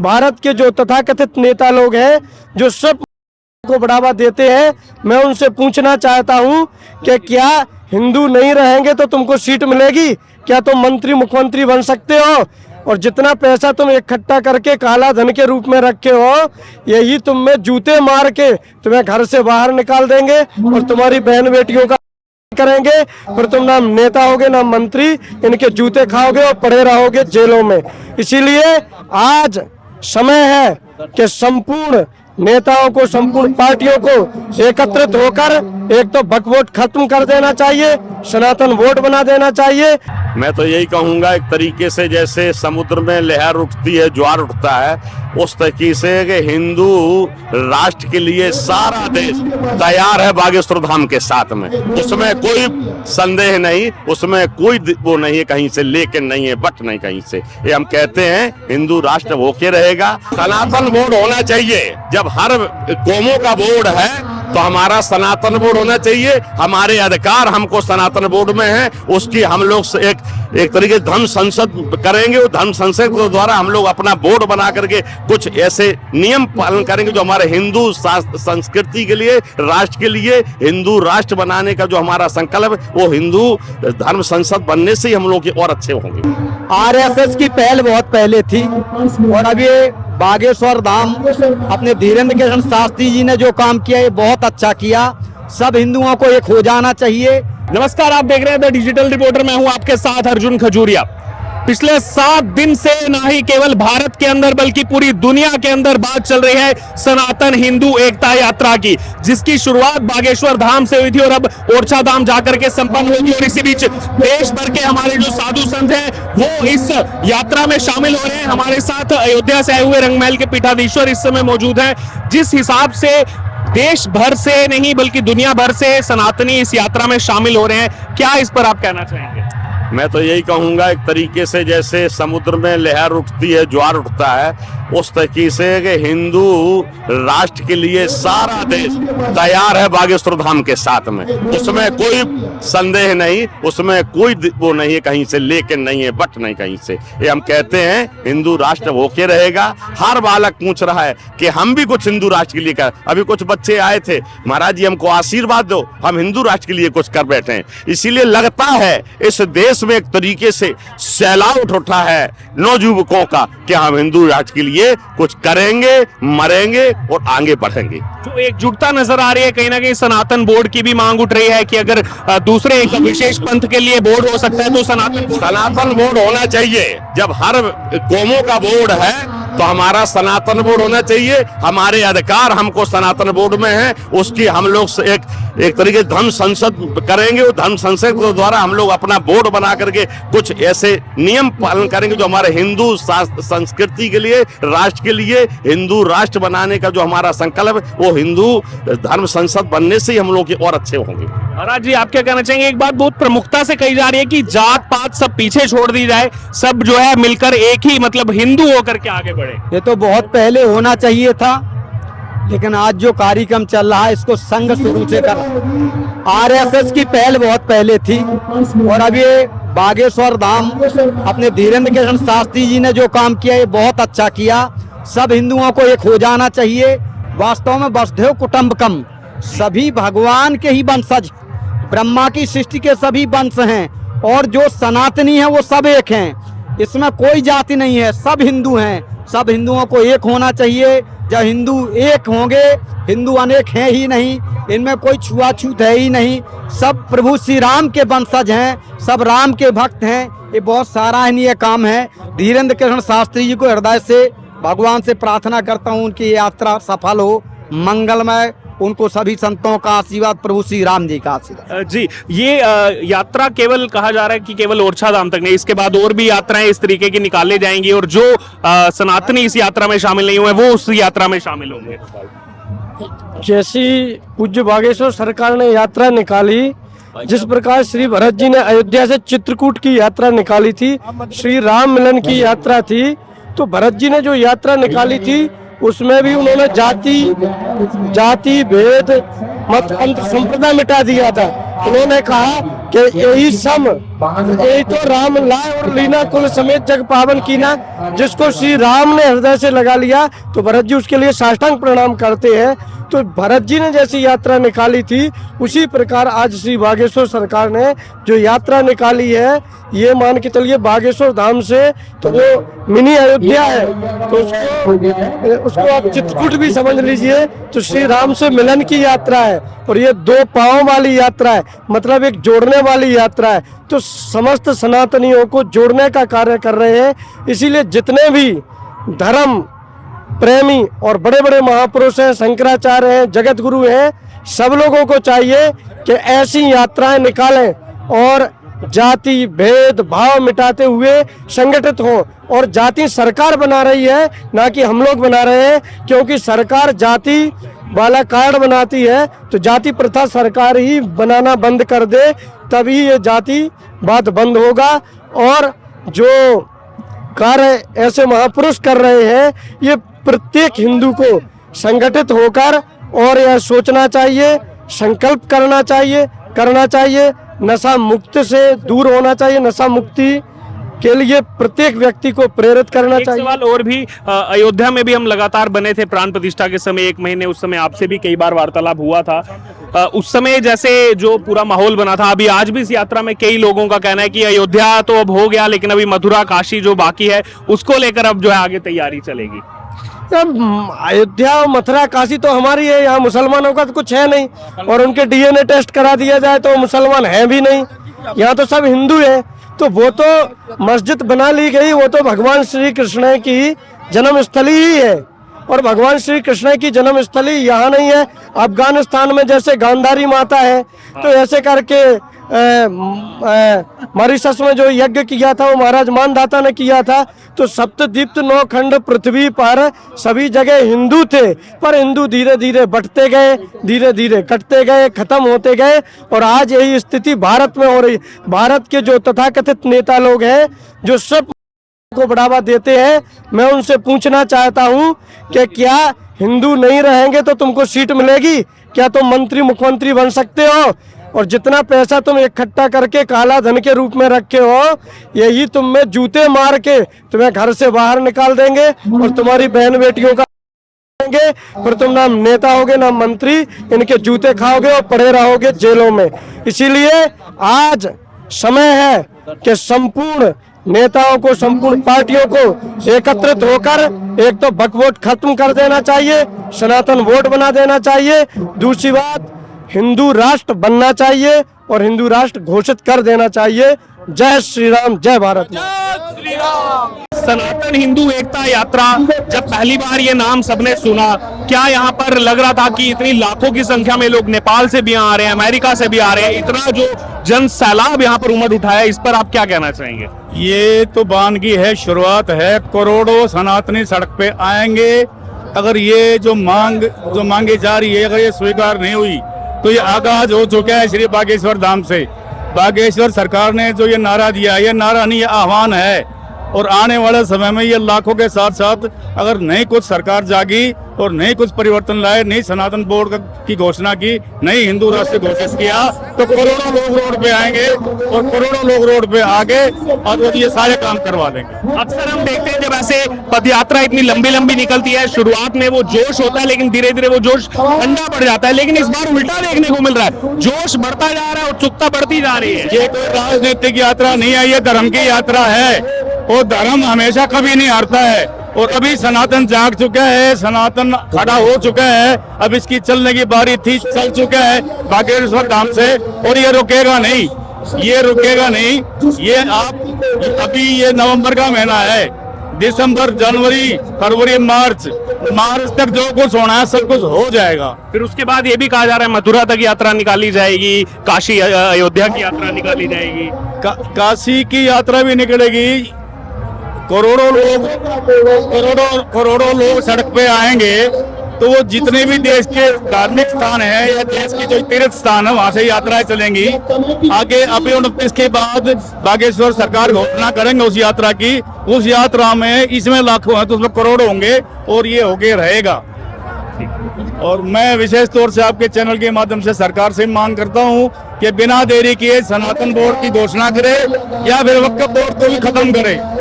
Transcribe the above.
भारत के जो तथाकथित नेता लोग हैं जो सब को बढ़ावा देते हैं, मैं उनसे पूछना चाहता हूं कि क्या हिंदू नहीं रहेंगे तो तुमको सीट मिलेगी? क्या तुम मंत्री मुख्यमंत्री बन सकते हो? और जितना पैसा तुम इकट्ठा करके काला धन के रूप में रखे हो, यही तुम में जूते मार के तुम्हें घर से बाहर निकाल देंगे और तुम्हारी बहन बेटियों का करेंगे। फिर तुम ना नेता होगे ना मंत्री, इनके जूते खाओगे और पड़े रहोगे जेलों में। इसीलिए आज समय है कि संपूर्ण नेताओं को, संपूर्ण पार्टियों को एकत्रित होकर एक तो बकवोट खत्म कर देना चाहिए, सनातन वोट बना देना चाहिए। मैं तो यही कहूंगा, एक तरीके से जैसे समुद्र में लहर उठती है, ज्वार उठता है, उस तरीके से कि हिंदू राष्ट्र के लिए सारा देश तैयार है बागेश्वर धाम के साथ में। उसमें कोई संदेह नहीं, उसमें कोई वो नहीं है, कहीं से लेकिन नहीं है, बट नहीं कहीं से। ये हम कहते हैं हिंदू राष्ट्र होके रहेगा। सनातन बोर्ड होना चाहिए। जब हर कौमों का बोर्ड है तो हमारा सनातन बोर्ड होना चाहिए। हमारे अधिकार हमको सनातन बोर्ड में है, उसकी हम लोग एक तरीके धर्म संसद करेंगे। वो धर्म संसद के द्वारा हम लोग अपना बोर्ड बना करके कुछ ऐसे नियम पालन करेंगे जो हमारे हिंदू संस्कृति के लिए, राष्ट्र के लिए, हिंदू राष्ट्र बनाने का जो हमारा संकल्प है, वो हिंदू धर्म संसद बनने से ही हम लोग और अच्छे होंगे। आरएसएस की पहल बहुत पहले थी और अब ये बागेश्वर धाम अपने धीरेन्द्र कृष्ण शास्त्री जी ने जो काम किया ये बहुत अच्छा किया। सब हिंदुओं को एक हो जाना चाहिए। नमस्कार, आप देख रहे हैं द डिजिटल रिपोर्टर। मैं हूं आपके साथ अर्जुन खजूरिया। पिछले 7 दिन से ना ही केवल भारत के अंदर बल्कि पूरी दुनिया के अंदर बात चल रही है सनातन हिंदू एकता यात्रा की, जिसकी शुरुआत बागेश्वर धाम से हुई थी और अब ओरछा धाम जाकर के संपन्न होगी। और इसी बीच देश भर के हमारे जो साधु संत हैं वो इस यात्रा में शामिल हो रहे हैं। हमारे साथ अयोध्या से आए हुए रंगमहल के पीठाधीश्वर इस समय मौजूद हैं। जिस हिसाब से देश भर से नहीं बल्कि दुनिया भर से सनातनी इस यात्रा में शामिल हो रहे हैं, क्या इस पर आप कहना चाहेंगे? मैं तो यही कहूंगा, एक तरीके से जैसे समुद्र में लहर उठती है, ज्वार उठता है, उस तरीके से कि हिंदू राष्ट्र के लिए सारा देश तैयार है बागेश्वर धाम के साथ में। उसमें कोई संदेह नहीं, उसमें कोई वो नहीं है, कहीं से लेकिन नहीं है, बट नहीं कहीं से। ये हम कहते हैं हिंदू राष्ट्र होके रहेगा। हर बालक पूछ रहा है कि हम भी कुछ हिंदू राष्ट्र के लिए कर। अभी कुछ बच्चे आए थे, महाराज जी हमको आशीर्वाद दो, हम हिंदू राष्ट्र के लिए कुछ कर बैठे हैं। इसीलिए लगता है इस देश में एक तरीके से सैलाब उठा है नौजुवकों का कि हम हिंदू राष्ट्र के लिए कुछ करेंगे, मरेंगे और आगे बढ़ेंगे। जो एकजुटता नजर आ रही है, कहीं ना कहीं सनातन बोर्ड की भी मांग उठ रही है कि अगर दूसरे एक विशेष पंथ के लिए बोर्ड हो सकता है तो सनातन बोर्ड होना चाहिए। जब हर कौमों का बोर्ड है तो हमारा सनातन बोर्ड होना चाहिए। हमारे अधिकार हमको सनातन बोर्ड में है, उसकी हम लोग एक तरीके धर्म संसद करेंगे। वो धर्म संसद के द्वारा हम लोग अपना बोर्ड बना करके कुछ ऐसे नियम पालन करेंगे जो हमारे हिंदू संस्कृति के लिए, राष्ट्र के लिए, हिंदू राष्ट्र बनाने का जो हमारा संकल्प है, वो हिंदू धर्म संसद बनने से ही हम लोग और अच्छे होंगे। महाराज जी, आप क्या कहना चाहेंगे? एक बात बहुत प्रमुखता से कही जा रही है कि जात पात सब पीछे छोड़ दी जाए, सब जो है मिलकर एक ही मतलब हिंदू होकर के आगे बढ़े। ये तो बहुत पहले होना चाहिए था, लेकिन आज जो कार्यक्रम चल रहा है इसको संघ शुरू से कर। आरएसएस की पहल बहुत पहले थी और अब ये बागेश्वर धाम अपने धीरेन्द्र कृष्ण शास्त्री जी ने जो काम किया ये बहुत अच्छा किया। सब हिंदुओं को एक हो जाना चाहिए। वास्तव में वसुधैव कुटुंबकम, सभी भगवान के ही वंशज, ब्रह्मा की सृष्टि के सभी वंश हैं और जो सनातनी है वो सब एक हैं। इसमें कोई जाति नहीं है, सब हिंदू हैं। सब हिंदुओं को एक होना चाहिए। जब हिंदू एक होंगे, हिंदू अनेक हैं ही नहीं, इनमें कोई छुआछूत है ही नहीं। सब प्रभु श्री राम के वंशज हैं, सब राम के भक्त हैं। ये बहुत सराहनीय काम है। धीरेन्द्र कृष्ण शास्त्री जी को हृदय से भगवान से प्रार्थना करता हूँ उनकी यात्रा सफल हो, मंगलमय, उनको सभी संतों का आशीर्वाद, प्रभु श्री राम जी का आशीर्वाद। जी, ये यात्रा केवल कहा जा रहा है कि केवल ओरछा धाम तक नहीं, इसके बाद और भी यात्राएं इस तरीके की निकाले जाएंगी और जो सनातनी इस यात्रा में शामिल नहीं हुए वो उस यात्रा में शामिल होंगे। जैसी पूज्य बागेश्वर सरकार ने यात्रा निकाली, जिस प्रकार श्री भरत जी ने अयोध्या से चित्रकूट की यात्रा निकाली थी, श्री राम मिलन की यात्रा थी, तो भरत जी ने जो यात्रा निकाली थी उसमें भी उन्होंने जाति भेद मत अंतर संप्रदाय मिटा दिया था। उन्होंने कहा कि यही सम यही तो राम लाए और लीना कुल समेत जग पावन कीना। जिसको श्री राम ने हृदय से लगा लिया तो भरत जी उसके लिए साष्टांग प्रणाम करते हैं। तो भरत जी ने जैसी यात्रा निकाली थी उसी प्रकार आज श्री बागेश्वर सरकार ने जो यात्रा निकाली है, ये मान के चलिए बागेश्वर धाम से तो वो मिनी अयोध्या है, तो उसको आप चित्रकूट भी समझ लीजिए। तो श्री राम से मिलन की यात्रा है और ये 2 पांव वाली यात्रा है, मतलब एक जोड़ने वाली यात्रा है। तो समस्त सनातनियों को जोड़ने का कार्य कर रहे हैं। इसीलिए जितने भी धर्म प्रेमी और बड़े बड़े महापुरुष हैं, शंकराचार्य हैं, जगत गुरु हैं, सब लोगों को चाहिए कि ऐसी यात्राएं निकालें और जाति भेद भाव मिटाते हुए संगठित हों। और जाति सरकार बना रही है, ना कि हम लोग बना रहे हैं, क्योंकि सरकार जाति वाला कार्ड बनाती है तो जाति प्रथा सरकार ही बनाना बंद कर दे, तभी ये जाति बात बंद होगा। और जो कार्य ऐसे महापुरुष कर रहे हैं, ये प्रत्येक हिंदू को संगठित होकर और यह सोचना चाहिए, संकल्प करना चाहिए, नशा मुक्त से दूर होना चाहिए, नशा मुक्ति के लिए प्रत्येक व्यक्ति को प्रेरित करना चाहिए। सवाल और भी, अयोध्या में भी हम लगातार बने थे प्राण प्रतिष्ठा के समय 1 महीने, उस समय आपसे भी कई बार वार्तालाप हुआ था। उस समय जैसे जो पूरा माहौल बना था, अभी आज भी इस यात्रा में कई लोगों का कहना है कि अयोध्या तो अब हो गया, लेकिन अभी मथुरा काशी जो बाकी है उसको लेकर अब जो है आगे तैयारी चलेगी। अयोध्या और मथुरा काशी तो हमारी है, यहाँ मुसलमानों का तो कुछ है नहीं, और उनके डीएनए टेस्ट करा दिया जाए तो मुसलमान है भी नहीं, यहाँ तो सब हिंदू है। तो वो तो मस्जिद बना ली गई, वो तो भगवान श्री कृष्ण की जन्मस्थली ही है, और भगवान श्री कृष्ण की जन्मस्थली यहाँ नहीं है। अफगानिस्तान में जैसे गांधारी माता है, तो ऐसे करके मॉरिशस में जो यज्ञ किया था वो महाराज मानधाता ने किया था। तो सप्तदीप्त 9 खंड पृथ्वी पर सभी जगह हिंदू थे, पर हिंदू धीरे धीरे बंटते गए, धीरे धीरे कटते गए, खत्म होते गए, और आज यही स्थिति भारत में हो रही। भारत के जो तथाकथित नेता लोग हैं जो सब को बढ़ावा देते हैं, मैं उनसे पूछना चाहता हूं कि क्या हिंदू नहीं रहेंगे तो तुमको सीट मिलेगी? क्या तुम मंत्री मुख्यमंत्री बन सकते हो? और जितना पैसा तुम इकट्ठा करके काला धन के रूप में रखे हो, यही तुम में जूते मार के तुम्हें घर से बाहर निकाल देंगे और तुम्हारी बहन बेटियों का देंगे, फिर तुम ना नेता होगे ना मंत्री, इनके जूते खाओगे और पड़े रहोगे जेलों में। इसीलिए आज समय है कि संपूर्ण नेताओं को, संपूर्ण पार्टियों को एकत्रित होकर एक तो बकवोट खत्म कर देना चाहिए, सनातन वोट बना देना चाहिए। दूसरी बात, हिंदू राष्ट्र बनना चाहिए और हिंदू राष्ट्र घोषित कर देना चाहिए। जय श्री राम, जय भारत। सनातन हिंदू एकता यात्रा, जब पहली बार ये नाम सबने सुना, क्या यहाँ पर लग रहा था कि इतनी लाखों की संख्या में लोग नेपाल से भी आ रहे हैं, अमेरिका से भी आ रहे हैं, इतना जो जन सैलाब यहाँ पर उमड़ उठा है, इस पर आप क्या कहना चाहेंगे? ये तो वानगी है, शुरुआत है। करोड़ों सनातनी सड़क पे आएंगे। अगर ये जो मांगी जा रही है, अगर ये स्वीकार नहीं हुई तो ये आगाज हो चुका है श्री बागेश्वर धाम से। बागेश्वर सरकार ने जो ये नारा दिया, ये नारा नहीं, ये आह्वान है। और आने वाले समय में ये लाखों के साथ साथ अगर नहीं कुछ सरकार जागी और नहीं कुछ परिवर्तन लाए, नहीं सनातन बोर्ड की घोषणा की, नहीं हिंदू राष्ट्र घोषित किया, तो करोड़ों लोग रोड पे आएंगे और करोड़ों लोग रोड पे आगे और ये सारे काम करवा देंगे। अक्सर हम देखते हैं जब ऐसे पदयात्रा इतनी लंबी लंबी निकलती है, शुरुआत में वो जोश होता है, लेकिन धीरे धीरे वो जोश ठंडा पड़ जाता है। लेकिन इस बार उल्टा देखने को मिल रहा है, जोश बढ़ता जा रहा है, उत्सुकता बढ़ती जा रही है। ये कोई राजनीतिक यात्रा नहीं है, ये धर्म की यात्रा है, और धर्म हमेशा कभी नहीं हारता है। और अभी सनातन जाग चुका है, सनातन खड़ा हो चुका है, अब इसकी चलने की बारी थी, चल चुका है बागेश्वर धाम से, और ये रुकेगा नहीं, ये रुकेगा नहीं। ये आप अभी ये नवंबर का महीना है, दिसंबर, जनवरी, फरवरी, मार्च तक जो कुछ होना है सब कुछ हो जाएगा। फिर उसके बाद ये भी कहा जा रहा है मथुरा तक यात्रा निकाली जाएगी, काशी अयोध्या की यात्रा निकाली जाएगी, काशी की यात्रा भी निकलेगी। करोड़ों लोग सड़क पे आएंगे, तो वो जितने भी देश के धार्मिक स्थान है या देश के जो तीर्थ स्थान है वहां से यात्राएं चलेंगी। आगे अभी 29 के बाद बागेश्वर सरकार घोषणा करेंगे उस यात्रा की। उस यात्रा में इसमें लाखों हैं तो उसमें करोड़ होंगे, और ये होके रहेगा। और मैं विशेष तौर से आपके चैनल के माध्यम से सरकार से मांग करता हूं कि बिना देरी किए सनातन बोर्ड की घोषणा करे या फिर वक्फ बोर्ड को भी खत्म करे।